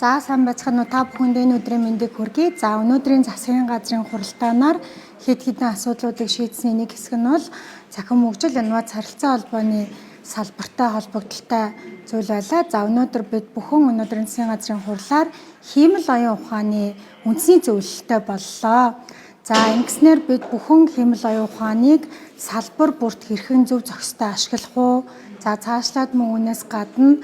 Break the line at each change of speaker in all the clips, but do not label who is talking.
За сайн байцгаана уу та бүхэнд энэ өдрийн мэндийг хүргэе. За өнөөдрийн засгийн газрын хуралдаанаар хэд хэдэн асуудлуудыг шийдсэний нэг хэсэг нь бол цахим хөгжил инновац харилцаа холбооны салбартай холбогдлолтой зүйл байлаа. За өнөөдөр бид бүхэн өнөөдрийн засгийн газрын хурлаар хиймэл оюун ухааны үндэсний зөвлөлтөй боллоо. За ингэснээр бид бүхэн хиймэл оюун ухааныг салбар бүрт хэрхэн зөв зохистой ашиглах уу? За цаашлаад мөн үүнээс гадна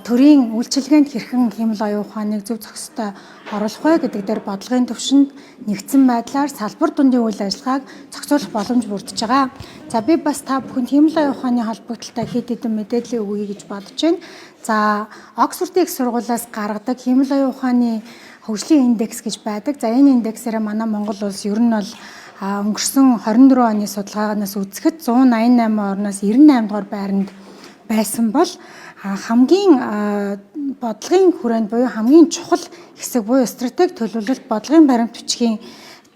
төрийн үйлчилгээнд хэрхэн хиймэл оюун ухааныг зөв зохистой оруулах вэ гэдэг дээр бодлогын түвшинд нэгдсэн байдлаар салбар дундын үйл ажиллагааг зохицуулах боломж бүрдэж байгаа. За би бас та бүхэнд хиймэл оюун ухааны холбогдлолтой хэд хэдэн мэдээлэл өгье гэж бодож байна. За Оксфордын их сургуулиас гаргадаг хиймэл оюун ухааны хөгжлийн индекс гэж байдаг. За энэ индексээр манай Монгол улс ер нь бол өнгөрсөн 24 оны судалгаагаас үзэхэд 188 орноос 98 дугаар байранд байсан бол хамгийн бодлогын хүрээнд буюу хамгийн чухал хэсэг буюу стратеги төлөвлөлт бодлогын баримт бичгийн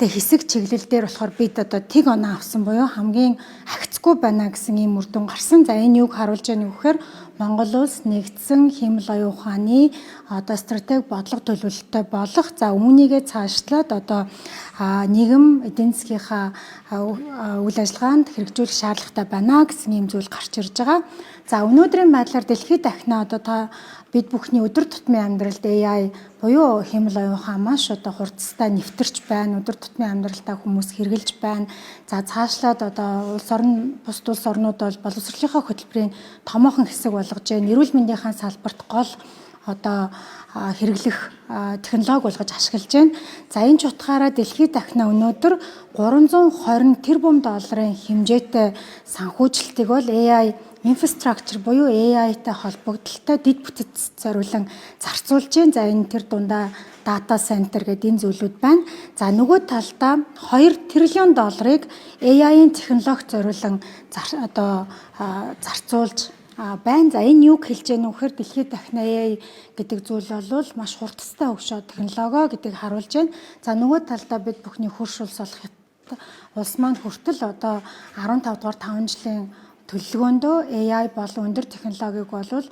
хэсэг чиглэл дээр болохоор бид одоо тэг оноо авсан буюу хамгийн хагцгүй байна гэсэн ийм үр дүн гарсан. За энэ юуг харуулж байгаа нь гэхээр Монгол улс нэгдсэн хиймэл оюун ухааны одоо стратеги бодлого төлөвлөлтөй болох. За үүнийгээ цаашлаад одоо нийгэм эдийн засгийнхаа үйл ажиллагаанд хэрэгжүүлэх шаардлагатай байна гэсэн ийм зүйл гарч ирж байгаа. За өнөөдрийн байдлаар дэлхийд дахина одоо бид бүхний өдөр тутмын амьдралд AI буюу хиймэл оюун ухаан маш одоо хурцтай нэвтэрч байна. Өдөр тутмын амьдралдаа хүмүүс хэрэгжилж байна. За цаашлаад одоо бусад улс орнууд бол боловсролынхаа хөтөлбөрийн томоохон хэсэг болгож байна. Эрүүл мэндийнхаа салбарт гол одоо хэрэглэх технологи болгож ашиглаж байна. За энэ ч утгаараа дэлхийд дахина өнөөдөр 320 тэрбум долларын хэмжээтэй санхүүжилтийг бол AI инфраструктур буюу AI-тай холбогдлолтой дэд бүтц зориулан зарцуулж байна. За энэ тэр дундаа дата центр гэдэг энэ зүйлүүд байна. За нөгөө талдаа 2 триллион долларыг AI-ийн технологи зориулан зарцуулж байна. За энэ юг хэлж яах вэ гэхээр дэлхийд дахина AI гэдэг зүйл бол маш хурдтай хөгжөө технологи гэдгийг харуулж байна. За нөгөө талдаа бид бүхний хөрш улс болох улс маань хүртэл одоо 15 дугаар 5 жилийн төлөвлөгөөндөө AI болон өндөр технологиг болвол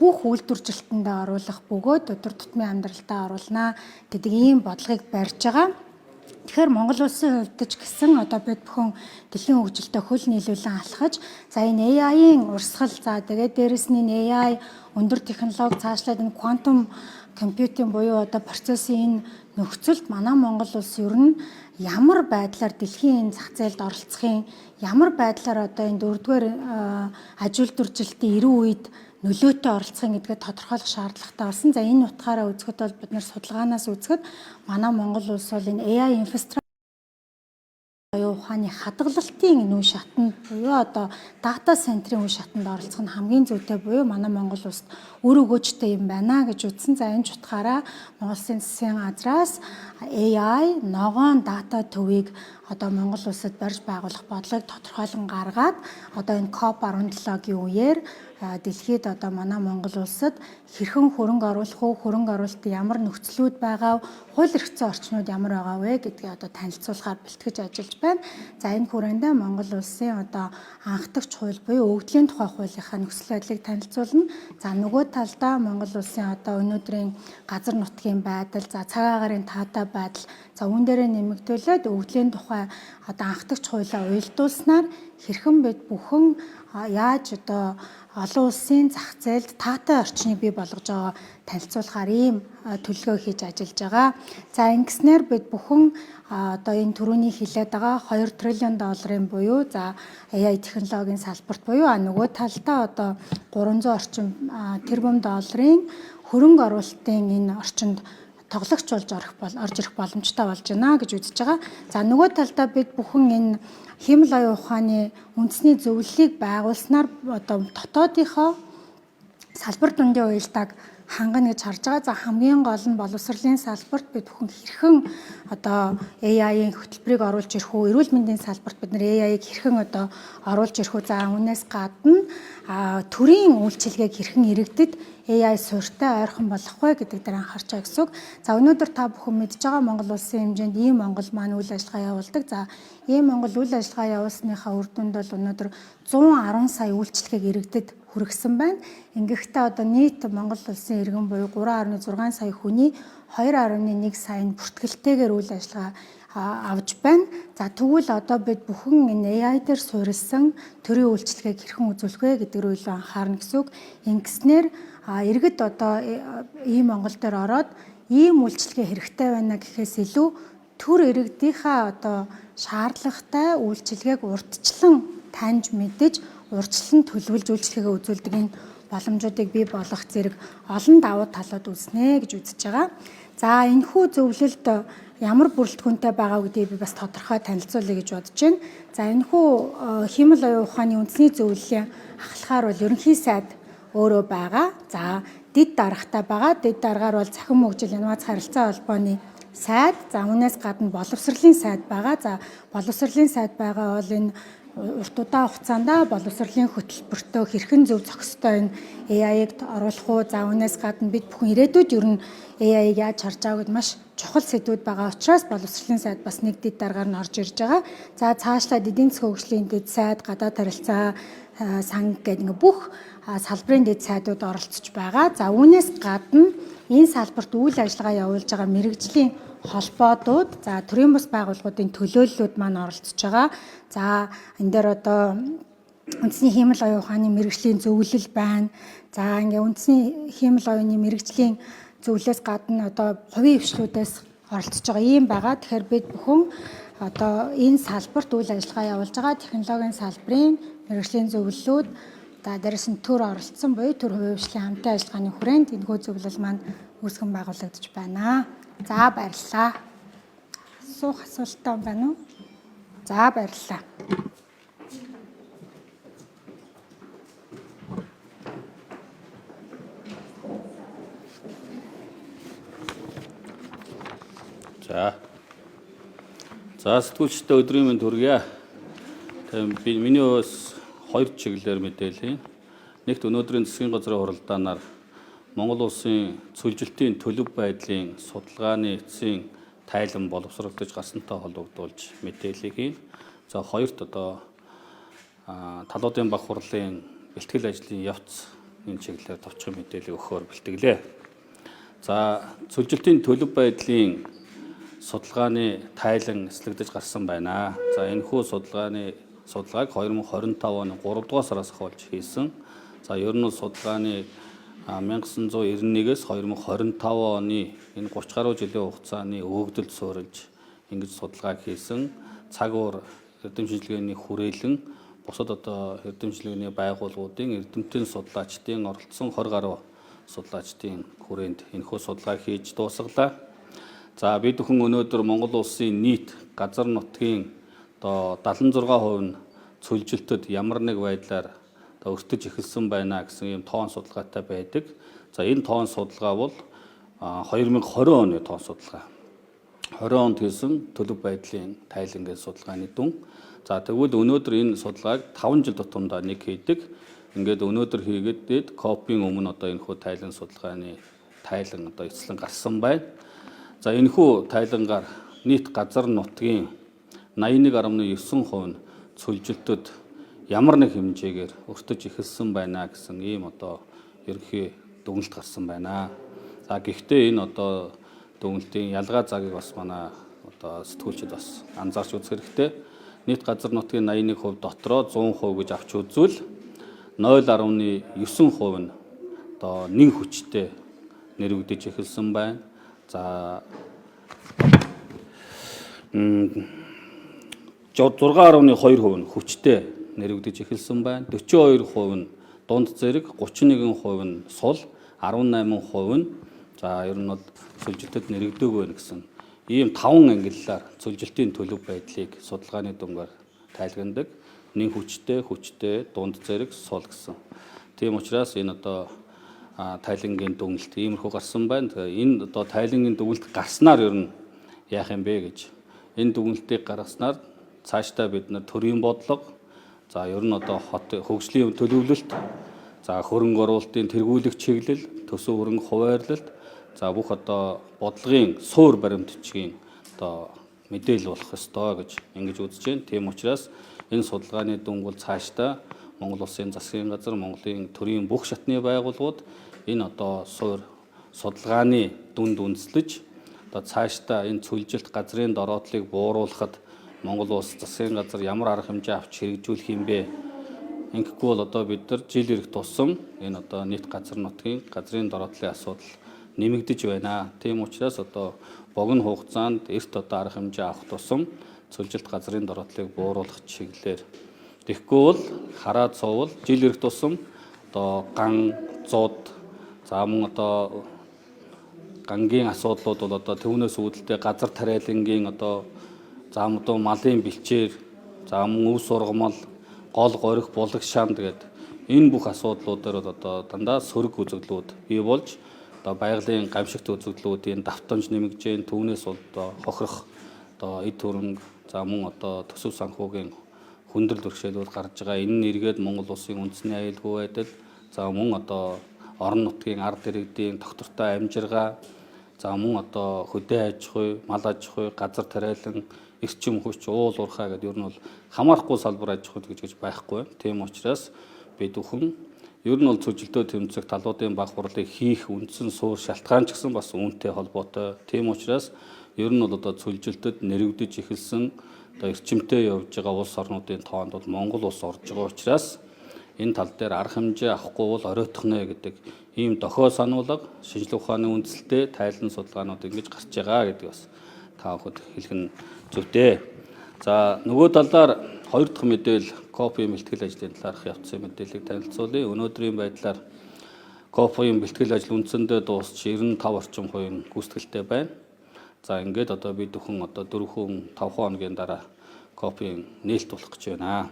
бүх үйлдвэржилтэндээ оруулах бөгөөд өдөр тутмын амьдралтаа оруулнаа гэдэг ийм бодлогыг барьж байгаа. Тэгэхээр Монгол улсын хувьд ч гэсэн одоо бид бүхэн дэлхийн хөгжилтэй хөл нийлүүлэн алхаж за энэ AI-ийн урсгал за тэгээд дээрэс нь энэ AI өндөр технологи цаашлаад энэ квантум компьютинг буюу одоо процессын энэ нөхцөлд манай Монгол улс ер нь ямар байдлаар дэлхийн энэ зах зээлд оролцохын ямар байдлаар одоо энэ дөрөвдүгээр аж үйлдвэржилтийн эрүүл үед нөлөөтэй оролцохын гэдгээ тодорхойлох шаардлагатай болсон. За энэ утгаараа үзэхэд бол бид нар судалгаанаас үзэхэд манай Монгол улс бол энэ AI инфраструктур оюун ухааны хадгалалтын энэ үе шатанд буюу одоо дата центрийн үе шатанд оролцох нь хамгийн зүйтэй буюу манай Монгол улсад өр өгөөжтэй юм байна гэж үзсэн. За энэ ч утгаараа Монгол Улсын засгийн газраас AI ногоон дата төвийг одоо Монгол улсад барьж байгуулах бодлогыг тодорхойлон гаргаад одоо энэ COP17-гийн үеэр дэлхийд одоо манай Монгол улсад хэрхэн хөрөнгө оруулах уу, хөрөнгө оруулалт ямар нөхцлүүд байгаа, хууль эрх зүйн орчнууд ямар байгаа вэ гэдгийг одоо танилцуулахаар бэлтгэж ажиллаж байна. За энэ хүрээндээ Монгол улсын одоо анхдагч хууль буюу өгдлийн тухай хуулийнхаа нөхцөл байдлыг танилцуулна. За нөгөө талдаа Монгол улсын одоо өнөөдрийн газар нутгийн байдал, за цаг агаарын таатай байдал, за үүн дээрээ нэмэгдүүлээд өгдлийн тухай одоо анхдагч хуулиа уялдуулснаар хэрхэн бид бүхэн яаж одоо олон улсын зах зээлд таатай орчныг бий болгож байгаа танилцуулахаар ийм төлөвлөгөө хийж ажиллаж байгаа. За ингэснээр бид бүхэн одоо энэ түрүүний хэлээд байгаа 2 триллион долларын буюу за AI технологийн салбарт буюу нөгөө талдаа одоо 300 орчим тэрбум долларын хөрөнгө оруулалтын энэ орчинд тоглогч болж орж ирэх боломжтой болж байна гэж үзэж байгаа. За нөгөө талдаа бид бүхэн энэ хиймэл оюун ухааны үндэсний зөвлөлийг байгуулснаар одоо дотоодынхоо салбар дундын уялдааг хангана гэж харж байгаа. За хамгийн гол нь боловсролын салбарт бид бүхэн хэрхэн одоо AI-ийн хөтөлбөрийг оруулж ирэх үү, эрүүл мэндийн салбарт бид нар AI-ийг хэрхэн одоо оруулж ирэх үү. За үүнээс гадна төрийн үйлчилгээг хэрхэн иргэдэд AI суурьтай ойрхон болох вэ гэдэг дээр анхаарч байгаа гэсэн үг. За өнөөдөр та бүхэн мэдж байгаа Монгол улсын хэмжээнд ийм Монгол маань үйл ажиллагаа явуулдаг. За ийм Монгол үйл ажиллагаа явуулсныхаа үр дүнд бол өнөөдөр 110 сая үйлчлэгийг иргэдэд хүргэсэн байна. Ингэхдээ одоо нийт Монгол улсын иргэн буюу 3.6 сая хүний 2.1 сая нь бүртгэлтэйгээр үйл ажиллагаа авж байна. За тэгвэл одоо бид бүхэн энэ AI дээр суурилсан төрийн үйлчлэгийг хэрхэн үзүүлэх вэ гэдэг рүү илүү анхаарна гэсэн үг. Ингэснээр иргэд одоо ийм Монгол дээр ороод ийм үйлчлэгээ хэрэгтэй байна гэхээс илүү төр иргэдийнхээ одоо шаардлагатай үйлчлэгийг урьдчилан таньж мэдэж урьдчилан төлөвлөж үйлчлэгээ үзүүлдэг энэ боломжуудыг бий болгох зэрэг олон давуу талууд үүснэ гэж үзэж байгаа. За энэхүү зөвлөлд ямар бүрэлдэхүүнтэй байгаа гэдгийг би бас тодорхой танилцуулъя гэж бодож байна. За энэхүү хиймэл оюун ухааны үндэсний зөвлөлийн ахлахаар бол ерөнхий сайд өөрөө байгаа. За дэд даргатай байгаа. Дэд даргаар бол Захин мөргөжил инновац харилцаа холбооны сайд. За үүнээс гадна боловсролын сайд байгаа. За боловсролын сайд байгаа бол энэ урт удаан хугацаанд боловсролын хөтөлбөртөө хэрхэн зөв зохистой энэ AI-г оруулах уу? За үүнээс гадна бид бүхэн ирээдүйд ер нь AI-г яаж харж байгааг маш чухал сэдвүүд байгаа учраас боловсролын сайд бас нэг дэд даргаар нь орж ирж байгаа. За цаашлаад эдийн засгийн хөгжлийн дэд сайд, гадаад харилцаа санг гэдэг ингээ бүх салбарын дэд сайдууд оролцож байгаа. За үүнээс гадна энэ салбарт үйл ажиллагаа явуулж байгаа мэрэгжлийн холбоодууд, за төрийн бус байгууллагуудын төлөөллүүд маань оролцож байгаа. За энэ дээр одоо үндэсний хиймэл оюун ухааны мэрэгжлийн зөвлөл байна. За ингээ үндэсний хиймэл оюуны мэрэгжлийн зөвлөлөөс гадна одоо хувийн хвшлүүдээс оролцож байгаа юм байгаа. Тэгэхээр бид бүхэн одоо энэ салбарт үйл ажиллагаа явуулж байгаа технологийн салбарын мэрэгжлийн зөвлөлүүд, за дээрээс нь төр оролцсон буюу төр хувийн хвшлийн хамтын ажиллагааны хүрээнд энэхүү зөвлөл маань үүсгэн байгуулагдаж байна. За баярлалаа. Асуух асуултаа байна уу? За баярлалаа.
За сэтгүүлчтэй өдрийн мэнд хүргье. Би миний өөс хоёр чиглэлээр мэдээлье. Нэгт өнөөдрийн засгийн газрын хуралдаанаар Монгол улсын цөлжилтийн төлөв байдлын судалгааны эцсийн тайлан боловсролдож гарсантай холбогдуулж мэдээллийг хийн. За хоёрт одоо талуудын баг хурлын бэлтгэл ажлын явц энэ чиглэлээр товчхон мэдээлэл өгөхөөр бэлтгэлээ. За цөлжилтийн төлөв байдлын судалгааны тайлан эслэгдэж гарсан байна. За энэхүү судалгааг 2025 оны 3 дугаар сараас хойш хийсэн. За ер нь судалгааны 1991-ээс 2025 оны энэ 30 гаруй жилийн хугацааны өгөгдөлд суурилж ингэж судалгааг хийсэн. Цаг уур эрдэмтшилгээний хүрээлэн бусад одоо эрдэмтшилгээний байгууллагуудын эрдэмтэн судлаачдын оролцсон 20 гаруй судлаачдын хүрээнд энэхүү судалгааг хийж дуусгалаа. За бид бүхэн өнөөдөр Монгол улсын нийт газар нутгийн одоо 76% нь цөлжилтөд ямар нэг байдлаар өртөж эхэлсэн байна гэсэн ийм тоон судалгаатай байдаг. За энэ тоон судалгаа бол 2020 оны тоон судалгаа. 20 онд хийсэн төлөв байдлын тайлангийн судалгааны дүн. За тэгвэл өнөөдөр энэ судалгааг 5 жил тутамдаа нэг хийдэг. Ингээд өнөөдөр хийгээд копийн өмнө одоо энэхүү тайлан судалгааны тайлан одоо эцлэн гарсан байна. За энэхүү тайлангаар нийт газар нутгийн 81.9% нь цөлжилтөд ямар нэг хэмжээгээр өртөж эхэлсэн байна гэсэн ийм одоо ерөнхий дүгнэлт гарсан байна. За гэхдээ энэ одоо дүгнэлтийн ялгаа цагийг бас манай одоо сэтгүүлчид бас анзаарч үзэх хэрэгтэй. Нийт газар нутгийн 81% дотроо 100% гэж авч үзвэл 0.9% нь одоо нэг хүчтэй нэрвэгдэж эхэлсэн байна. За 6.2% нь хүчтэй нэрвэгдэж эхэлсэн байна. 42% нь дунд зэрэг, 31% нь сул, 18% нь за ер нь бол цөлжилтөд нэрвэгдөөг байна гэсэн ийм 5 ангиллаар цөлжилтийн төлөв байдлыг судалгааны дүнгээр тайлгандаг. Нэг хүчтэй, дунд зэрэг, сул гэсэн. Тийм учраас энэ одоо тайлангийн дүгнэлт иймэрхүү гарсан байна. Энэ одоо тайлангийн дүгнэлт гарснаар ер нь яах юм бэ гэж. Энэ дүгнэлтийг гаргаснаар цаашдаа бид нар төрийн бодлого, за ер нь одоо хот хөгжлийн төлөвлөлт, за хөрөнгө оруулалтын тэргүүлэх чиглэл, төсөв хөрөнгө хуваарлалт, за бүх одоо бодлогын суур баримтчгийн одоо мэдээлэл болох ёстой гэж ингэж үзэж байна. Тийм учраас энэ судалгааны дүнг бол цаашдаа Монгол Улсын засгийн газар, Монголын төрийн бүх шатны байгууллагууд энэ одоо суур судалгааны дүнд үндэслэж одоо цаашдаа энэ цөлжилт газрын дороотлыг бууруулахад Монгол Улс засгийн газар ямар арга хэмжээ авч хэрэгжүүлэх юм бэ? Ингэхгүй бол одоо бид нар жил ирэх тусам энэ одоо нийт газар нутгийн газрын дороотлын асуудал нэмэгдэж байна. Тийм учраас одоо богино хугацаанд эрт одоо арга хэмжээ авах тусам цөлжилт газрын дороотлыг бууруулах чиглэлээр. Тэгэхгүй бол хараад цовол жил ирэх тусам одоо ган, зууд, за мөн одоо гангийн асуудлууд бол одоо төвнөөс үүдэлтэй газар тариалангийн одоо за одоо малын бэлчээр, за мөн өв сургамал, гол горих, булаг шанд гэдэг энэ бүх асуудлуудаар одоо дандаа сөрөг үзэгдлүүд бий болж одоо байгалийн гамшигт үзэгдлүүдийн давтамж нэмэгдэж гэн түүнээс одоо хохирох одоо эд хөрөнгө за мөн одоо төсөв санхүүгийн хүндрэл бэрхшээлүүд гарч байгаа. Энэ нь эргээд Монгол Улсын үндэсний аюулгүй байдал за мөн одоо орон нутгийн ард иргэдийн тогтвортой амжиргаа за мөн одоо хөдөө аж ахуй, мал аж ахуй, газар тариалан, эрчим хүч, уул уурхай гэдэг ер нь бол хамаарахгүй салбар аж ахуйд гэж байхгүй. Тийм учраас бид бүхэн ер нь бол цөлжилтөө тэмцэх талуудын баг хурлыг хийх үндсэн суур шалтгаан ч гэсэн бас үүнтэй холбоотой. Тийм учраас ер нь бол одоо цөлжилтэд нэрвэгдэж эхэлсэн одоо эрчимтэй явж байгаа улс орнуудын тоонд бол Монгол улс орж байгаа учраас энэ тал дээр арга хэмжээ авахгүй бол оройтхнэ гэдэг ийм дохио сануулга шинжилгээ ухааны үндсэлтэй тайлан судалгаанууд ингэж гарч байгаа гэдэг бас та бүхэд хэлэх нь зүйтэй. За нөгөө талаар хоёр дахь мэдээлэл КОП-ийн бэлтгэл ажлын талаарх явцсан мэдээллийг танилцуулъя. Өнөөдрийн байдлаар КОП-ийн бэлтгэл ажил үндсэндээ дуусч 95 орчим хувийн гүйцэтгэлтэй байна. За ингээд одоо бид бүхэн одоо 4-5 хоногийн дараа КОП-ийн нээлт болох гэж байна.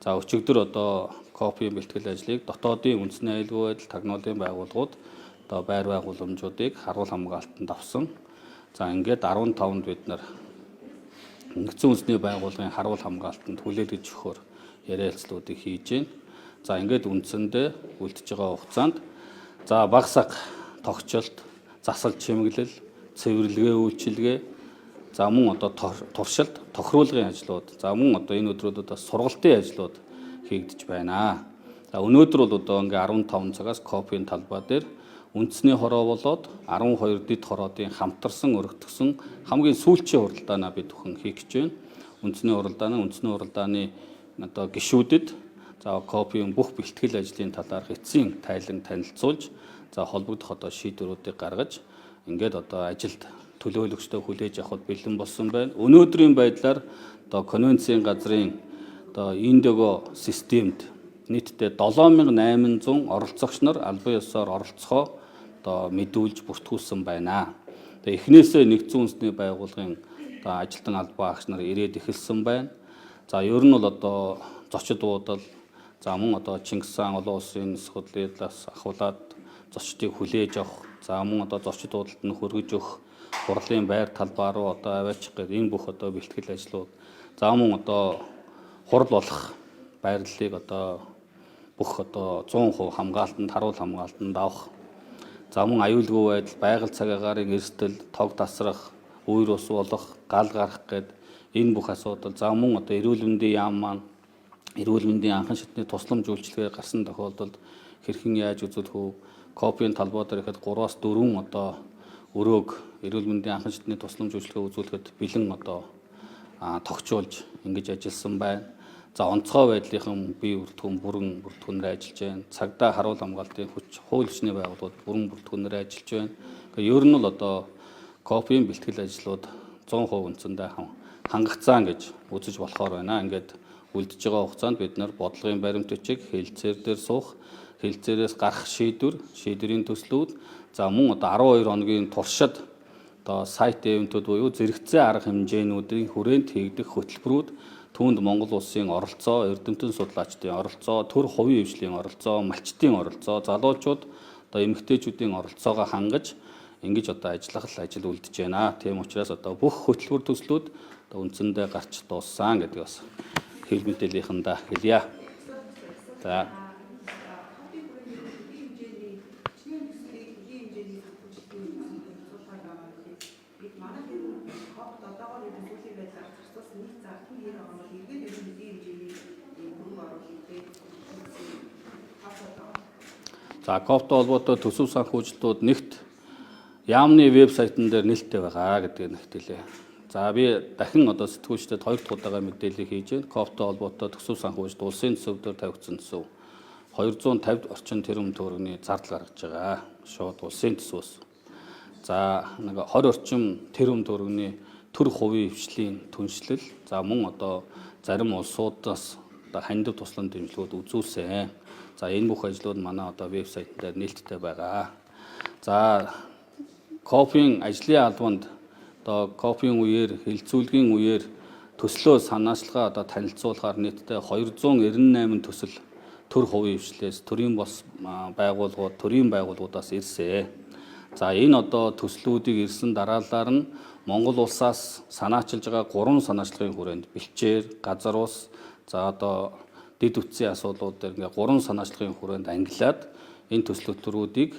За өчигдөр одоо КОП-ийн бэлтгэл ажлыг дотоодын үндэсний аюулгүй байдал тагнуулын байгууллагууд одоо байр байгууламжуудыг харуул хамгаалтанд авсан. За ингээд 15-нд бид нар нэгдсэн үндэсний байгууллагын харуул хамгаалтанд хүлээлгэж өгөхөөр ярилцлагуудыг хийж байна. За ингээд үндсэндээ үлдэж байгаа хугацаанд за багсаг тогтцолт, засал чимэглэл, цэвэрлэгээ үйлчилгээ, за мөн одоо туршилт, тохируулгын ажлууд, за мөн одоо энэ өдрүүдэд бас сургалтын ажлууд хийгдэж байна. За өнөөдөр бол одоо ингээ 15 цагаас КОП-ийн талбай дээр үндэсний хороо болоод 12 дэд хороодын хамтарсан өргөтгсөн хамгийн сүүлчийн уралдаанаа бид бүхэн хийх гэж байна. Үндэсний уралдааны одоо гишүүдэд за КОП-ийн бүх бэлтгэл ажлын талаар эцсийн тайлан танилцуулж за холбогдох одоо шийдвэрүүдийг гаргаж ингээд одоо ажилд төлөөлөгчдөө хүлээж авахд бэлэн болсон байна. Өнөөдрийн байдлаар одоо конвенцийн газрын одоо Индиго системд нийтдээ 7800 оролцогч нар албан ёсоор оролцохоо одоо мэдүүлж бүртгүүлсэн байна. Тэгээ эхнээсээ нэгдсэн үндэсний байгууллагын одоо ажилтан албан агч нар ирээд эхэлсэн байна. За ер нь бол одоо зочид буудал за мөн одоо Чингис хаан олон улсын нисхүдлээс ахуулаад зочдыг хүлээж авах за мөн одоо зочид буудалд нь хөргөж өгөх хурлын байр талбай руу одоо аваачих гэдэг энэ бүх одоо бэлтгэл ажлууд за мөн одоо хурал болох байрлалыг одоо бүх одоо 100% хамгаалтанд харуул хамгаалтанд авах за мөн аюулгүй байдал, байгаль цаг агаарын эрсдэл, тог тасрах, үер ус болох, гал гарах гэдэг энэ бүх асуудал за мөн одоо эрүүл мэндийн яам маань эрүүл мэндийн анхан шатны тусламж үйлчилгээ гарсан тохиолдолд хэрхэн яаж үзүүлэх вэ? КОП-ийн талбай дээр ихэд 3-4 одоо өрөөг эрүүл мэндийн анхан шатны тусламж үйлчилгээ үзүүлэхэд бэлэн одоо тогтчуулж ингэж ажилласан байна. За онцгой байдлынхан бие бүртгэгнээр ажиллаж байна. Цагдаа харуул хамгаалтын хүч хууль ёсны байгууллагууд бүртгэгнээр ажиллаж байна. Гэхдээ ер нь л одоо КОП-ийн бэлтгэл ажлууд 100% үндсэндээ хангацсан гэж үзэж болохоор байна. Ингээд үлдэж байгаа хугацаанд бид нар бодлогын баримт бичиг, хэлэлцээр дээр суух, хэлэлцээрээс гарах шийдвэрийн төслүүд, за мөн одоо 12 хоногийн туршид одоо сайт эвентүүд буюу зэрэгцээ арга хэмжээнүүдийн хүрээнд хийгдэх хөтөлбөрүүд түүнд Монгол улсын оролцоо, эрдэмтэн судлаачдын оролцоо, төр хувийн хөгжлийн оролцоо, малчдын оролцоо, залуучууд одоо эмэгтэйчүүдийн оролцоогоо хангаж ингэж одоо ажил үлдэж байна. Тийм учраас одоо бүх хөтөлбөр төслүүд одоо үндсэндээ гарч дууссан гэдэг бас хэл мэдээллийнхэндээ хэлье. За За КОВ-той холбоотой төсөв санхүүжилтүүд нэгт яамны вебсайтн дээр нээлттэй байгаа гэдгийг нэгтэлээ. За би дахин одоо сэтгүүлчдэд 2 дахь удаага мэдээлэл хийж байна. КОВ-той холбоотой төсөв санхүүжилт улсын төсөв дээр тавигдсан төсөв 250 орчим тэрбум төгрөгийн зардал гаргаж байгаа. Шууд улсын төсвөөс. За нэг 20 орчим тэрбум төгрөгийн төр хувийн хвшлийн түншлэл. За мөн одоо зарим улсуудаас одоо хандив туслан дэмжлэгүүд үзүүлсэн. За энэ бүх ажлууд манай одоо вебсайтн дээр нээлттэй байгаа. За КОВ-ийн ажлын албанд одоо КОВ-ийн үеэр хилцүүлгийн үеэр төслөө санаачлага одоо танилцуулахаар нийтдээ 298 төсөл төр хувийн хвшлээс төрийн бос байгууллагууд төрийн байгууллагуудаас ирсэн. За энэ одоо төслүүдийг ирсэн дараалалаар нь Монгол улсаас санаачилж байгаа 3 санаачлагын хүрээнд бэлчээр, газар ус, за одоо дэд үтсийн асуудлууд дээр ингээ 3 санаачлагын хүрээнд ангилаад энэ төслөтөрүүдийг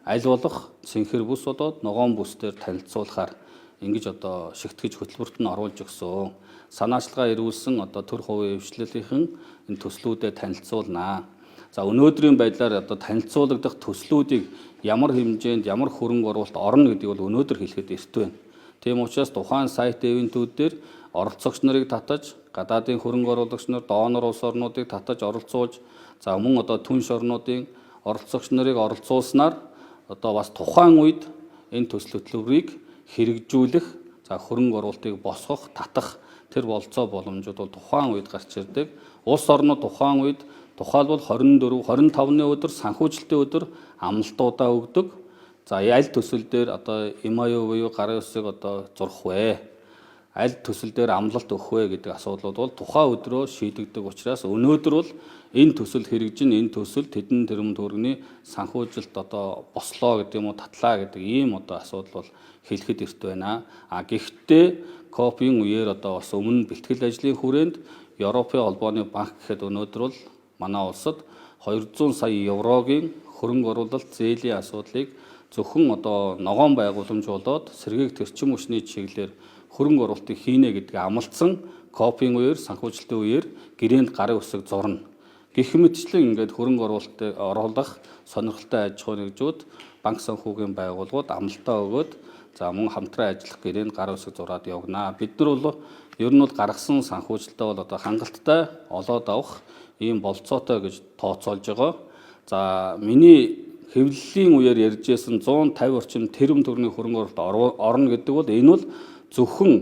аль болох цэнхэр бүс болоод ногоон бүсээр танилцуулахаар ингэж одоо шигтгэж хөтөлбөрт нь оруулж өгсөн. Санаачлагаа ирүүлсэн одоо төр хувийн хвшлэлийнхэн энэ төслүүдэд танилцуулнаа. За өнөөдрийн байдлаар одоо танилцуулагдах төслүүдийг ямар хэмжээнд ямар хөрөнгө оруулалт орно гэдгийг бол өнөөдөр хэлэхэд эрт байна. Тийм учраас тухайн сайт ивентүүд дээр оролцогч нарыг татаж, гадаадын хөрөнгө оруулагч нар, донор улс орнуудыг татаж оролцуулж, за мөн одоо түнш орнуудын оролцогч нарыг оролцуулснаар одоо бас тухайн үед энэ төсөл хөтөлбөрийг хэрэгжүүлэх, за хөрөнгө оруулалтыг босгох, татах тэр болцоо боломжууд бол тухайн үед гарч ирдэг. Улс орнууд тухайн үед тухайлбал 24, 25-ны өдөр санхүүжилтийн өдөр амлалтуудаа өгдөг. За аль төсөл дээр одоо МАЮ буюу гарын үсгийг одоо зурх вэ? Аль төсөл дээр амлалт өгөх вэ гэдэг асуудлууд бол тухайн өдрөө шийдэгдэг учраас өнөөдөр бол энэ төсөл хэрэгжин, энэ төсөл тэдэн тэрбум төгрөгийн санхүүжилт одоо бослоо гэдэг юм уу, татлаа гэдэг ийм одоо асуудал бол хэлэхэд эрт байна. Гэхдээ КОВ-ийн үеэр одоо бас өмнө бэлтгэл ажлын хүрээнд Европын холбооны банк гэхэд өнөөдөр бол манай улсад 200 сая еврогийн хөрөнгө оруулалт зээлийн асуудлыг зөвхөн одоо ногоон байгууламж болоод сэргээг төрчин хүчний чиглэлээр хөрөнгө оруулалтыг хийнэ гэдгийг амлацсан КОВ-ийн үеэр санхүүжилтийн үеэр гэрээнд гарын үсэг зурна. Гэх мэтчлэн ингээд хөрөнгө оруулалтыг оруулах сонирхолтой аж ахуйн нэгжүүд банк санхүүгийн байгууллагууд амлалтаа өгөөд за мөн хамтран ажиллах гэрээнд гарын үсэг зураад явгана. Бид нар бол ер нь бол гаргасан санхүүжилтаа бол одоо хангалттай олоод авах ийм болцоотой гэж тооцоолж байгаа. За миний хэвлэлийн үеэр ярьж байсан 150 орчим тэрбум төгрөгийн хөрөнгө оруулалт орно гэдэг бол энэ бол зөвхөн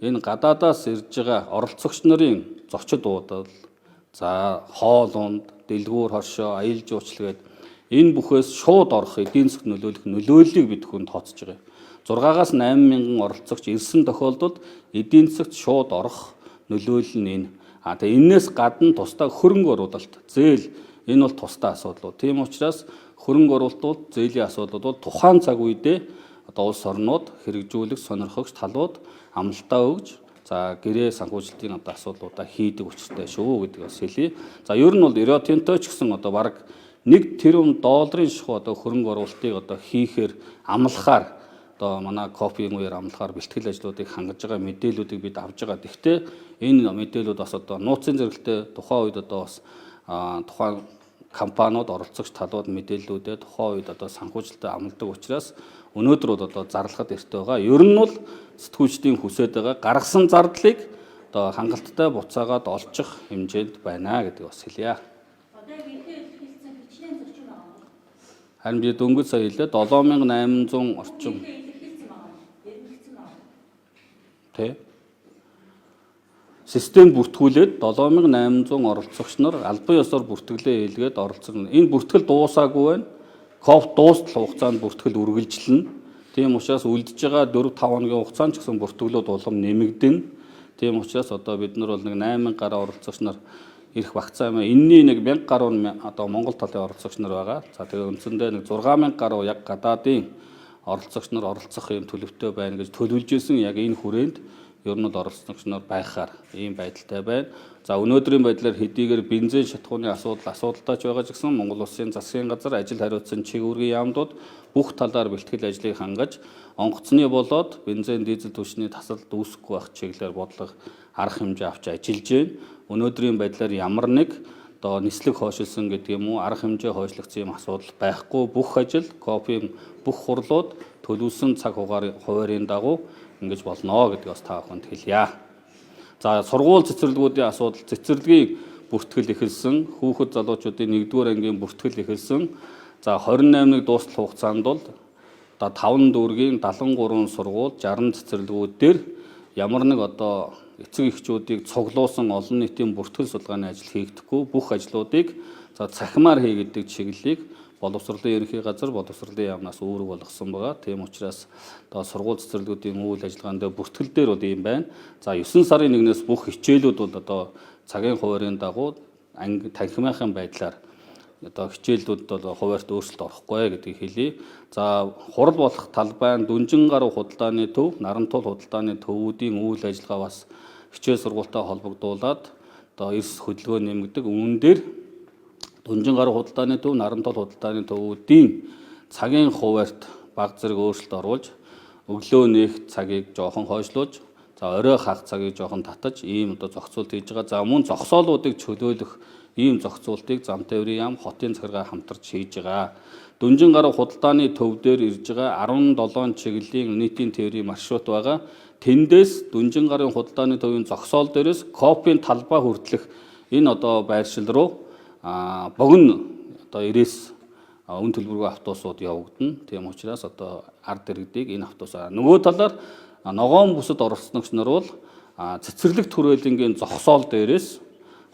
энэ гадаадаас ирж байгаа оролцогч нарын зочид уудал, за хоол унд, дэлгүүр хоршоо, аялал жуулчлал гээд энэ бүхээс шууд орох эдийн засгт нөлөөлөх нөлөөллийг бид хүн тооцож байгаа. 6-аас 8 мянган оролцогч ирсэн тохиолдолд эдийн засгт шууд орох нөлөөлөл нь энэ. Тэгээ энээс гадна тусдаа хөрөнгө оруулалт, зээл энэ бол тусдаа асуудлууд. Тийм учраас хөрөнгө оруулалт, зээлийн асуудлууд бол тухайн цаг үедээ одоо улс орнууд хэрэгжүүлэх сонирхогч талууд амлалтаа өгж, за гэрээ санхүүжилтийн одоо асуудлуудаа хийдэг учиртай шүү гэдэг бас хэлье. За ер нь бол Риотинтой ч гэсэн одоо бараг 1 тэрбум долларын шиху одоо хөрөнгө оруулалтыг одоо хийхээр амлахаар одоо манай КОВ-ийн үеэр амлахаар бэлтгэл ажлуудыг хангаж байгаа мэдээллүүдийг бид авж байгаа. Гэхдээ энэ мэдээллүүд бас одоо нууцын зэрэгтэй тухайн үед одоо бас тухайн компаниуд оролцогч талууд мэдээллүүдээ тухайн үед одоо санхүүжилтөд амладаг учраас өнөөдөр бол одоо зарлахад эртээ байгаа. Ер нь бол сэтгүүлчдийн хүсэж байгаа гаргасан зардлыг одоо хангалттай буцаагаад олчих хэмжээнд байна гэдэг бас хэлье. Харин би дөнгөж сая хэлээ 7800 орчим. Тэ. Систем бүртгүүлээд 7800 оролцогч нар албан ёсоор бүртгэлээ хийлгээд оролцсон. Энэ бүртгэл дуусаагүй байна. КОВ дуустал хугацаанд бүртгэл үргэлжилнэ. Тийм учраас үлдэж байгаа 4-5 хоногийн хугацаанд ч гэсэн бүртгэлүүд улам нэмэгдэнэ. Тийм учраас одоо бид нар бол нэг 8000 гаруй оролцогч нар ирэх багцаа юм. Энэний нэг 1000 гаруй одоо Монгол талын оролцогч нар байгаа. За тэгээ үндсэндээ нэг 6000 гаруй яг гадаадын оролцогч нар оролцох юм төлөвтэй байна гэж төлөвлөж исэн яг энэ хүрээнд ер нь оролцогч нар байхаар ийм байдалтай байна. За өнөөдрийн байдлаар хэдийгээр бензин шатхууны асуудалтай ч байгаа ч гэсэн Монгол Улсын засгийн газар ажил хариуцсан чиглэлгийн яамдууд бүх талаар бэлтгэл ажлыг хангаж онгоцны болоод бензин дизель түвшний тасалд үүсэхгүй байх чиглэлээр бодлого арга хэмжээ авч ажиллаж байна. Өнөөдрийн байдлаар ямар нэг одоо нислэг хойшилсан гэдэг юм уу, арга хэмжээ хойшлогдсон юм асуудал байхгүй. Бүх ажил КОП-ийн бүх хурлууд төлөвлөсөн цаг хуваарийн дагуу ингэж болно гэдгийг бас та бүхэнд хэлье. За сургууль цэцэрлэгүүдийн асуудал, цэцэрлэгийн бүртгэл эхэлсэн, хүүхэд залуучуудын 1-р ангийн бүртгэл эхэлсэн. За 28-ыг дуустал хугацаанд бол одоо 5 дүүргийн 73 сургууль 60 цэцэрлэгүүд дээр ямар нэг одоо эцэг эхчүүдийг цуглуулсан олон нийтийн бүртгэл судалгааны ажил хийгдэхгүй, бүх ажлуудыг цахимаар хийгддэг чиглэлийг боловсролын ерөнхий газар, боловсролын яамнаас үүрэг болгосон байгаа. Тийм учраас одоо сургууль цэцэрлэгүүдийн үйл ажиллагаанд бүртгэл дээр бол ийм байна. За 9 сарын 1-ээс бүх хичээлүүд бол одоо цагийн хуваарийн дагуу анги танхимынхын байдлаар одоо хичээлүүд бол хуваарьт өөрчлөлт орохгүй гэдгийг хэлье. За хурал болох талбайн дүнжин гаруй худалдааны төв, нарантуул худалдааны төвүүдийн үйл ажиллагаа бас хичээл сургуультай холбогдуулаад одоо эрс хөдөлгөөн нэмэгдэг. Үүн дээр дүнжин гаруй худалдааны төв, нарантуул худалдааны төвүүдийн цагийн хуваарьт баг зэрэг өөрчлөлт оруулж, өглөө нээх цагийг жоохон хойшлуулж, за орой хагас цагийг жоохон татаж ийм одоо зохицуулт хийж байгаа. За мөн зогсоолуудыг чөлөөлөх ийм зохицуултыг зам тээврийн яам, хотын захиргаа хамтарч хийж байгаа. Дүнжин гаруй худалдааны төв дээр ирж байгаа 17 чиглэлийн нийтийн тээврийн маршрут байгаа. Тэндээс дүнжин гарын худалдааны төвийн зогсоол дээрээс КОП-ийн талбай хүртэлх энэ одоо байршил руу богино одоо 90 үн төлбөргүй автобусууд явагдана. Тийм учраас одоо ард иргэдийг энэ автобусаар нөгөө талаар ногоон бүсэд оролцогч нар бол цэцэрлэг түрээлэнгийн зогсоол дээрээс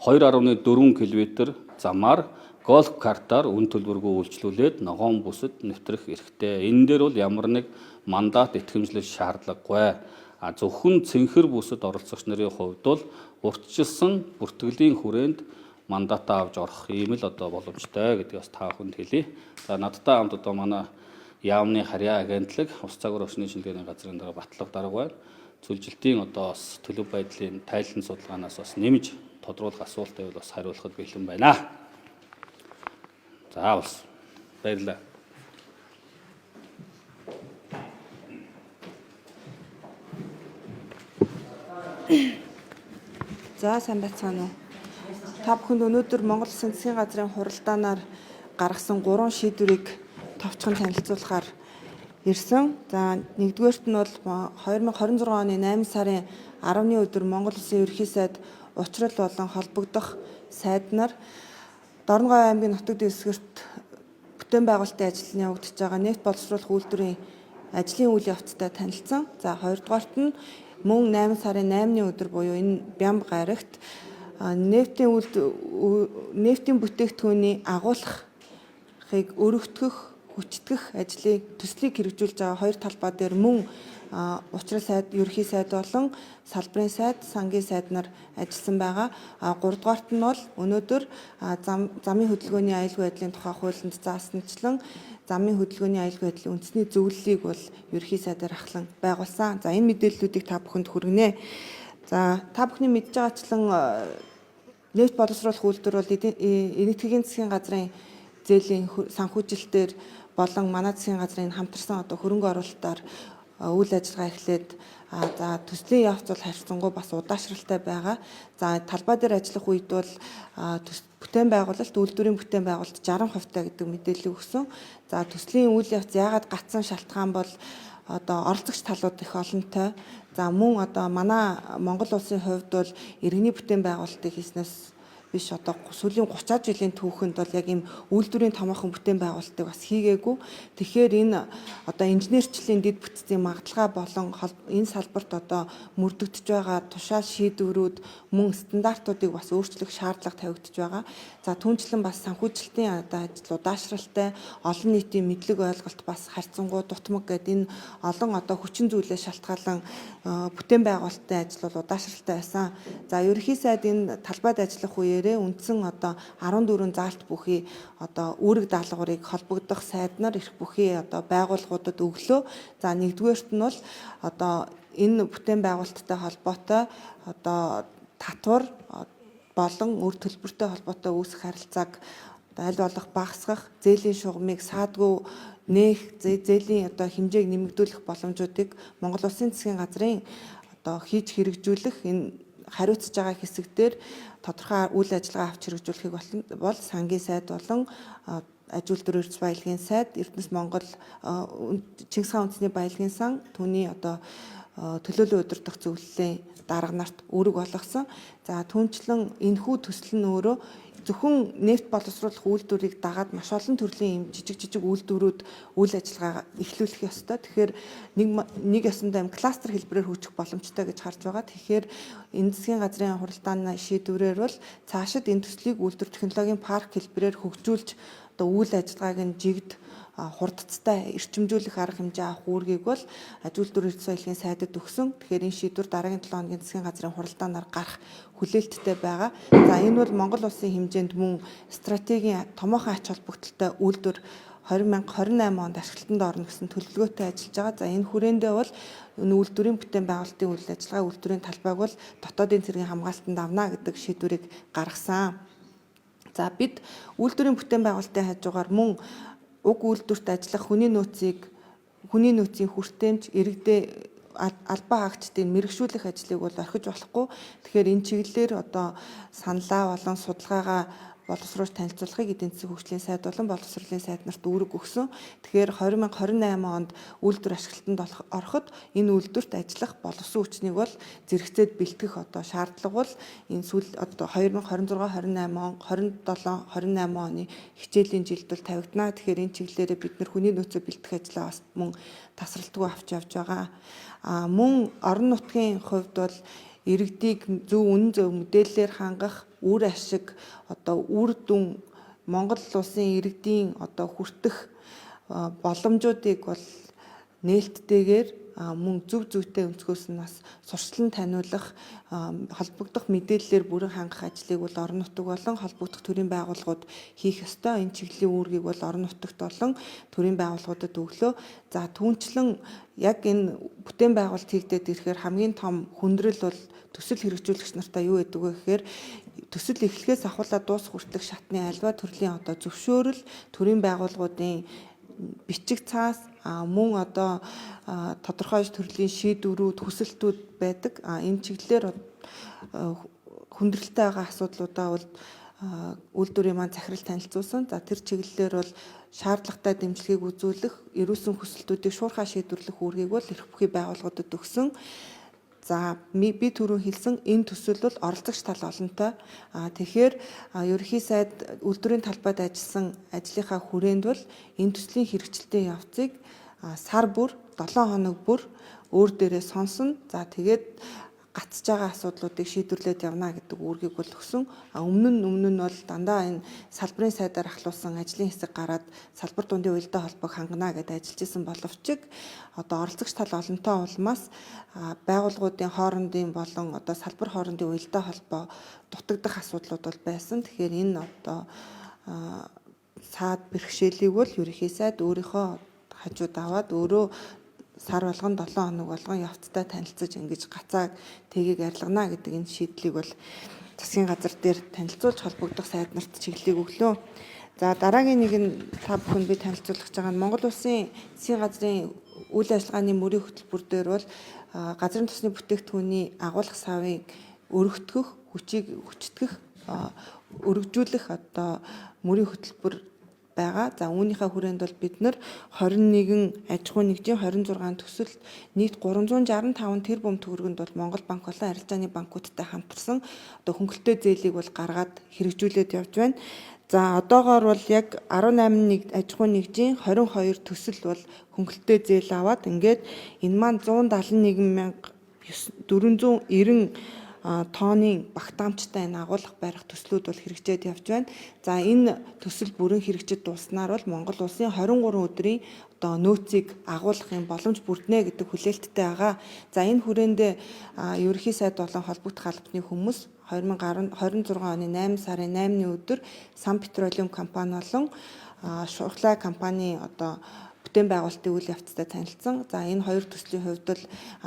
2.4 км замаар гольф картаар үн төлбөргүй үйлчлүүлээд ногоон бүсэд нэвтрэх эрхтэй. Энэ дээр бол ямар нэг мандат итгэмжлэл шаардлагагүй. Зөвхөн цэнхэр бүсэд оролцогч нарын хувьд бол урьдчилсан бүртгэлийн хүрээнд мандатаа авч орох ийм л одоо боломжтой гэдгийг бас та бүхэнд хэлье. За надтай хамт одоо манай яамны харьяа агентлаг ус цагур орчны шинжилгээний газрын дараа батлага дарга байна. Цүлжилтийн одоо бас төлөв байдлын тайлан судалгаанаас бас нэмж тодруулах асуулт байвал бас хариулахад бэлэн байна. За бас баярлалаа.
За сайн байцгаана уу. Та бүхэнд өнөөдөр Монгол Улсын засгийн газрын хуралдаанаар гаргасан 3 шийдвэрийг товчхон танилцуулахаар ирсэн. За нэгдүгээрт нь бол 2026 оны 8 сарын 10-ны өдөр Монгол Улсын ерөнхий сайд учрал болон холбогдох сайд нар Дорногов аймгийн нутаг дэвсгэрт бүтээн байгуулалтын ажил явагдаж байгаа нефть боловсруулах үйлдвэрийн ажлын үйл явцтай танилцсан. За хоёрдугаарт нь мөн 8 сарын 8-ны өдөр буюу энэ Бямб гарагт нефтийн бүтээгдэхүүний агуулгыг өргөтгөх, хүчтгэх ажлыг төслийг хэрэгжүүлж байгаа хоёр талбай дээр мөн учрал сайд, ерөнхий сайд болон салбарын сайд, сангийн сайд нар ажилласан байгаа. 3 дугаарт нь бол өнөөдөр замын хөдөлгөөний аюулгүй байдлын тухай хуулинд заасанчлан замын хөдөлгөөний аюулгүй байдлын үндэсний зөвлөлийг бол ерөнхий сайдаар ахлан байгуулсан. За энэ мэдээллүүдийг та бүхэнд хүргэнэ. За та бүхний мэдж байгаачлан нефть боловсруулах үйлдвэр бол энэтхэгийн засгийн газрын зээлийн санхүүжилтээр болон манай засгийн газрын хамтарсан одоо хөрөнгө оруулалтаар үйл ажиллагаа эхлээд за төслийн явц бол харьцангуй бас удаашралтай байгаа. За талбай дээр ажиллах үед бол бүтээн байгуулалт, үйлдвэрийн бүтээн байгуулалт 60% таа гэдэг мэдээлэл өгсөн. За төслийн үйл явц яагаад гацсан шалтгаан бол одоо оролцогч талууд их олонтой. За мөн одоо манай Монгол улсын хувьд бол иргэний бүтээн байгуулалтыг хийснээс биш одоо сүүлийн 30 жилийн түүхэнд бол яг ийм үйлдвэрийн томоохон бүтээн байгуулалтыг бас хийгээгүй. Тэгэхээр энэ одоо инженерчлэлийн дэд бүтцийн магадлага болон энэ салбарт одоо мөрдөгдөж байгаа тушаал шийдвэрүүд мөн стандартуудыг бас өөрчлөх шаардлага тавигдж байгаа. За түүнчлэн бас санхүүжилтийн одоо ажил удаашралтай, олон нийтийн мэдлэг ойлголт бас харьцангуй дутмаг гэдэг энэ олон одоо хүчин зүйлээ шалтгаалan бүтээн байгуулалтын ажил бол удаашралтай байсан. За ерөнхий сайд энэ талбайд ажиллах үеэрээ үндсэн одоо 14 заалт бүхий одоо үүрэг даалгаврыг холбогдох сайд нар эрх бүхий одоо байгууллагуудад өглөө. За нэгдүгээрт нь бол одоо энэ бүтээн байгуулалттай холбоотой одоо татвар болон үр төлбөртэй холбоотой үүсэх харилцааг аль болох багасгах, зээлийн шугамыг саадгүй нээх, зээлийн одоо хэмжээг нэмэгдүүлэх боломжуудыг Монгол Улсын засгийн газрын одоо хийж хэрэгжүүлэх энэ хариуцж байгаа хэсэг дээр тодорхой үйл ажиллагаа авч хэрэгжүүлэхийг бол сангийн сайд болон аж үйлдвэр эрс баялагын сайд, Эрдэнэс Монгол Чингис хаан үндэсний баялагын сан түүний одоо төлөөлөл удирдах зөвлөлийн дарга нарт үүрэг болгосон. За түүнчлэн энэхүү төсөл нь өөрөө зөвхөн нефт боловсруулах үйлдвэрийг дагаад маш олон төрлийн жижиг үйлдвэрүүд үйл ажиллагаа эхлүүлэх ёстой. Тэгэхээр нэг ёсондоо кластер хэлбэрээр хөгжих боломжтой гэж харж байгаа. Тэгэхээр энэ засгийн газрын хуралдааны шийдвэрээр бол цаашид энэ төслийг үйлдвэр технологийн парк хэлбэрээр хөгжүүлж одоо үйл ажиллагааг нь жигд хурдцтай эрчимжүүлэх арга хэмжээ авах үүргийг бол аж үйлдвэр эрс баялагын сайдад өгсөн. Тэгэхээр энэ шийдвэр дараагийн 7 хоногийн засгийн газрын хуралдаанаар гарах хүлээлттэй байгаа. За энэ бол Монгол улсын хэмжээнд мөн стратегийн томоохон ач холбогдолтой үйлдвэр 2028 онд ашиглалтанд орно гэсэн төлөвлөгөөтэй ажиллаж байгаа. За энэ хүрээндээ бол үйлдвэрийн бүтээн байгуулалтын үйл ажиллагаа, үйлдвэрийн талбайг бол дотоодын цэргийн хамгаалтанд авна гэдэг шийдвэрийг гаргасан. За бид үйлдвэрийн бүтээн байгуулалтын хажуугаар мөн уг үйлдвэрт ажиллах хүний нөөцийн хүртээмж иргэдээ албан хаагчдын мэрэгшүүлэх ажлыг бол орхиж болохгүй. Тэгэхээр энэ чиглэлээр одоо саналаа болон судалгаагаа боловсруулж танилцуулахыг эдийн засгийн хөгжлийн сайд болон боловсруулалтын сайд нарт үүрэг өгсөн. Тэгэхээр 2028 онд үйлдвэр ашиглалтанд ороход энэ үйлдвэрт ажиллах боловсон хүчнийг бол зэрэгцээд бэлтгэх одоо шаардлага бол энэ сүүл одоо 2026-28 оны хичээлийн жилд бол тавигдана. Тэгэхээр энэ чиглэлээр бид нар хүний нөөцөө бэлтгэх ажлаа бас мөн тасралтгүй авч явж байгаа. Мөн орон нутгийн хувьд бол иргэдийг үнэн зөв мэдээллээр хангах үр ашиг одоо үр дүн Монгол улсын иргэдийн одоо хүртэх боломжуудыг бол нээлттэйгээр мөн зөв зүйтэй өнцгөөс нь бас сурчлан таниулах холбогдох мэдээллээр бүрэн хангах ажлыг бол орон нутаг болон холбогдох төрийн байгууллагууд хийх ёстой. Энэ чиглэлийн үүргийг бол орон нутагт болон төрийн байгууллагуудад өглөө. За түүнчлэн яг энэ бүтээн байгуулалт хийгдээд ирэхээр хамгийн том хүндрэл бол төсөл хэрэгжүүлэгч нартаа юу гэдэг вэ гэхээр төсөл эхлэхээс ахуулаад дуусах хүртэлх шатны альва төрлийн одоо зөвшөөрөл төрийн байгууллагуудын бичиг цаас мөн одоо тодорхой төрлийн шийдвэрүүд хүсэлтүүд байдаг. Энэ чиглэлээр хүндрэлтэй байгаа асуудлуудаа бол үйлдвэрийн маань захирал танилцуулсан. За тэр чиглэлээр бол шаардлагатай дэмжлэгийг үзүүлэх, эрүүсэн хүсэлтүүдийг шуурхай шийдвэрлэх үүргийг бол эрх бүхий байгууллагуудад өгсөн. За би түрүү хэлсэн энэ төсөл бол оролцогч тал олонтой. Тэгэхээр ерөнхий сайд үйлдвэрийн талбайд ажилласан ажлынхаа хүрээнд бол энэ төслийн хэрэгжилтийн явцыг сар бүр 7 хоног бүр өөр дээрээ сонсно. За тэгээд гацж байгаа асуудлуудыг шийдвэрлээд явна гэдэг үүргийг бол өгсөн. Өмнө нь бол дандаа энэ салбарын сайдаар ахлуулсан ажлын хэсэг гараад салбар дундын уялдаа холбоог хангана гэдээ ажиллаж исэн боловч одоо оролцогч тал олонтой улмаас байгууллагуудын хоорондын болон одоо салбар хоорондын уялдаа холбоо дутагдах асуудлууд бол байсан. Тэгэхээр энэ одоо саад бэрхшээлийг бол ерөнхий сайд өөрийнхөө хажууд аваад өөрөө сар болгон 7 хоног болгон явцтай танилцаж ингэж гацааг тгийг арилгана гэдэг энэ шийдлийг бол засгийн газар дээр танилцуулж холбогдох сайд нарт чиглэлийг өглөө. За дараагийн нэг нь та бүхэнд би танилцуулах гэж байгаа нь Монгол улсын засгийн газрын үйл ажиллагааны мөрийн хөтөлбөр дээр бол газрын тосны бүтээгдэхүүний агуулгах савыг өргөтгөх, хүчтгэх, өргөжүүлэх одоо мөрийн хөтөлбөр байгаа. За үүнийхээ хүрээнд бол бид нар 21 аж ахуй нэгжийн 26 төсөлд нийт 365 тэрбум төгрөгөнд бол Монгол банк болон арилжааны банкудтай хамтарсан одоо хөнгөлөлтөө зээлийг бол гаргаад хэрэгжүүлээд явж байна. За одоогоор бол яг 18 аж ахуй нэгжийн 22 төсөл бол хөнгөлөлтөө зээл аваад ингээд энэ маань 171,490 тонны багтаамжтай энэ агуулга барих төслүүд бол хэрэгжээд явж байна. За энэ төсөл бүрэн хэрэгжиж дууснаар бол Монгол улсын 23 өдрийн одоо нөөцийг агуулгахын боломж бүрднэ гэдэг хүлээлттэй байгаа. За энэ хүрээндээ ерөнхий сайд болон холбогдох албаны хүмүүс 2026 оны 8 сарын 8-ны өдөр Сан Петролиум компани болон Шурхлай компани одоо бүтээн байгуулалтын үйл явцтай танилцсан. За энэ хоёр төслийн хувьд бол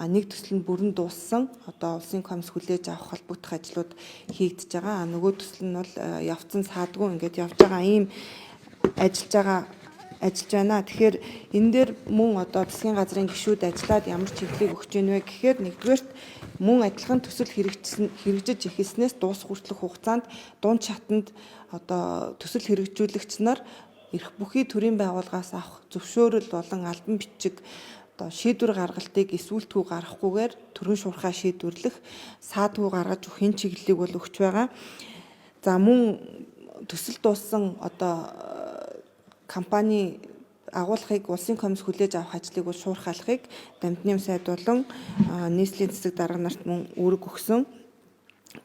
нэг төсөл нь бүрэн дууссан. Одоо улсын комисс хүлээж авах холбогдох ажлууд хийгдэж байгаа. Нөгөө төсөл нь бол явцсан саадгүй ингээд явж байгаа ийм ажиллаж байгаа ажиллаж байна. Тэгэхээр энэ дээр мөн одоо засгийн газрын гишүүд ажиллаад ямар чиглэлийг өгч ийнвэ гэхээр нэгдүгээрт мөн адилхан төсөл хэрэгжиж эхэлснээс дуус хүртэлх хугацаанд дунд шатанд одоо төсөл хэрэгжүүлэгч нар эрх бүхий төрийн байгууллагаас авах зөвшөөрөл болон албан бичиг одоо шийдвэр гаргалтыг эсвүүлтгүү гаргахгүйгээр төрийн шуурхаа шийдвэрлэх саадгүй гаргаж өгөх чиглэлийг бол өгч байгаа. За мөн төсөл дууссан одоо компани агуулгыг улсын комисс хүлээж авах ажлыг бол шуурхайлахыг Дамжны сайд болон нийслэлийн цэцэг дарга нарт мөн үүрэг өгсөн.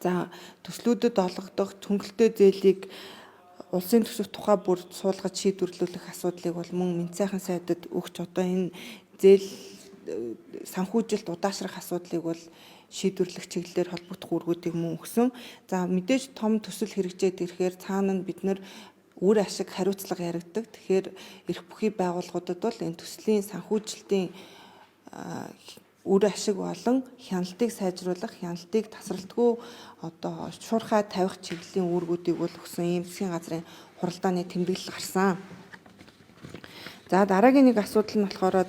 За төслүүдэд олгодох хөнгөлтэй зээлийг улсын төсөв тухай бүрд суулгаж шийдвэрлүүлэх асуудлыг бол мөн Мэд сайхан сайдад өгч одоо энэ зээл санхүүжилт удаашрах асуудлыг бол шийдвэрлэх чиглэлээр холбогдох үүргүүдийг мөн өгсөн. За мэдээж том төсөл хэрэгжээд ирэхээр цаана нь бид нэр үр ашиг хариуцлага яригддаг. Тэгэхээр эрх бүхий байгууллагуудад бол энэ төслийн санхүүжилтийн үр ашиг болон хяналтыг сайжруулах, хяналтыг тасралтгүй одоо шуурхай тавих чиглэлийн үүргүүдийг бол өгсөн ийм засгийн газрын хуралдааны тэмдэглэл гарсан. За дараагийн нэг асуудал нь болохоор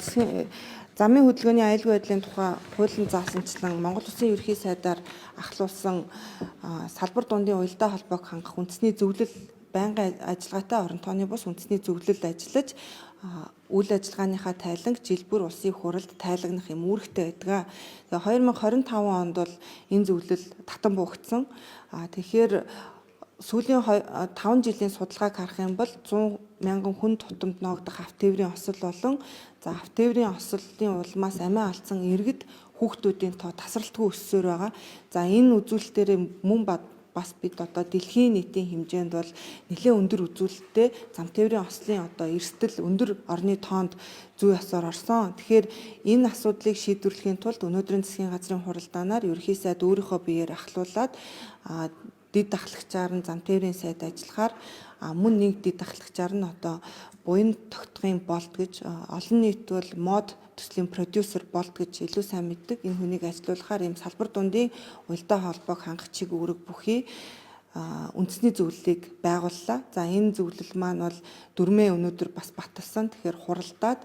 замын хөдөлгөөний аюулгүй байдлын тухай хуулийн заасанчлан Монгол Улсын ерөнхий сайдаар ахлуулсан салбар дундын уялдаа холбоог хангах үндэсний зөвлөл байнгын ажиллагаатай орон тооны бус үндэсний зөвлөлд ажиллаж үйл ажиллагааныхаа тайланг жил бүр улсын хуралд тайлагнах юм үүрэгтэй байдаг. Тэгээ 2025 онд бол энэ зөвлөл татан буugдсан. Тэгэхээр сүүлийн 5 жилийн судалгааг харах юм бол 100 мянган хүн тутамд ноогдох авто тээврийн осол болон авто тээврийн ослын улмаас амиа алдсан иргэд хүүхдүүдийн тоо тасралтгүй өссөөр байгаа. За энэ үзүүлэлтээр мөн бас бид одоо дэлхийн нийтийн хэмжээнд бол нэлээд өндөр үзүүлэлттэй зам тээврийн ослын одоо эрсдэл өндөр орны тоонд зүй ёсоор орсон. Тэгэхээр энэ асуудлыг шийдвэрлэхийн тулд өнөөдрийн засгийн газрын хуралдаанаар ерөнхий сайд өөрийнхөө биеэр ахлуулад дэд дахлагчаар нь зам тээврийн сайд ажиллахаар мөн нэг дэд дахлагчаар нь одоо буян тогтгохын болд гэж олон нийт бол мод төслийн продюсер болд гэж илүү сайн мэддэг. Энэ хүнийг ажилуулахаар ийм салбар дундын уялдаа холбоог хангах чиг үүрэг бүхий үндэсний зөвлөлийг байгууллаа. За энэ зөвлөл маань бол дөрмөө өнөөдөр бас баталсан. Тэгэхээр хуралдаад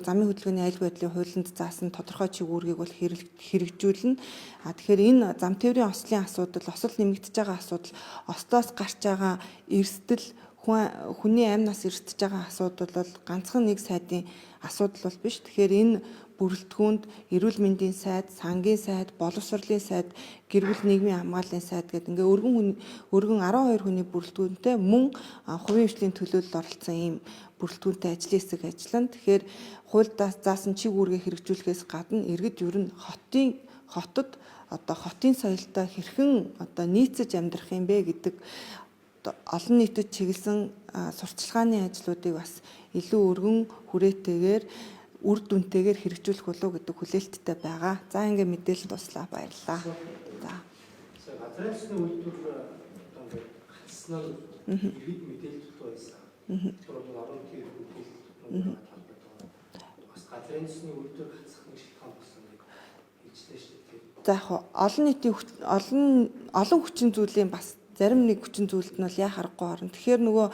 замын хөдөлгөөний аюулгүй байдлын хуулинд заасан тодорхой чиг үүргийг бол хэрэгжүүлнэ. Тэгэхээр энэ зам тээврийн ослын асуудал, осол нэмэгдэж байгаа асуудал, ослоос гарч байгаа эрсдэл, хүний амь нас эрсдэж байгаа асуудал бол ганцхан нэг сайдын асуудал бол биш. Тэгэхээр энэ бүрэлдэхүүнд эрүүл мэндийн сайд, сангийн сайд, боловсролын сайд, гэр бүл нийгмийн хамгааллын сайд гэдэг ингээ өргөн 12 хүний бүрэлдэхүүнтэй мөн хувийн хвшлийн төлөөлөлд оролцсон ийм бүрэлдэхүүнтэй ажлын хэсэг ажиллана. Тэгэхээр хуульд заасан чиг үүргээ хэрэгжүүлэхээс гадна иргэд ер нь хотод одоо хотын соёлтой хэрхэн одоо нийцэж амьдрах юм бэ гэдэг олон нийтэд чиглэсэн сурталчилгааны ажлуудыг бас илүү өргөн хүрээтэйгээр үр дүнтэйгээр хэрэгжүүлэх болов гэдэг хүлээлттэй байгаа. За ингээ мэдээлэл туслаа, баярлалаа.
За газрын засгийн үйлдвэр одоо ингээ хатснаар иргэд мэдээлэл байсан. Тэр бол орон нутгийн мэдээлэл бас газрын засгийн үйлдвэр хатсах нэг шалтгаан болсон нэг хэлжлээ шүү дээ.
За яг олон нийтийн олон хүчин зүйлийн бас зарим нэг хүчин зүйлд нь бол яа харахгүй орно. Тэгэхээр нөгөө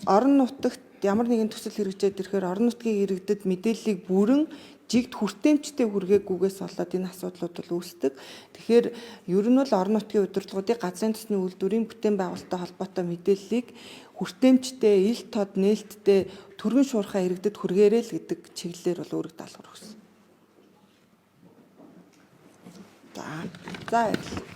орон нутагт ямар нэгэн төсөл хэрэгжээд ирэхээр орон нутгийн иргэдэд мэдээллийг бүрэн жигд хүртээмжтэй хүргээгүйгээс болоод энэ асуудлууд бол үүсдэг. Тэгэхээр ер нь бол орон нутгийн удирдлагуудыг газрын төсний үйлдвэрийн бүтээн байгуулалттай холбоотой мэдээллийг хүртээмжтэй, ил тод нээлттэй төрийн шуурхай иргэдэд хүргээрэй л гэдэг чиглэлээр бол үүрэг даалгавар өгсөн. За баярлалаа.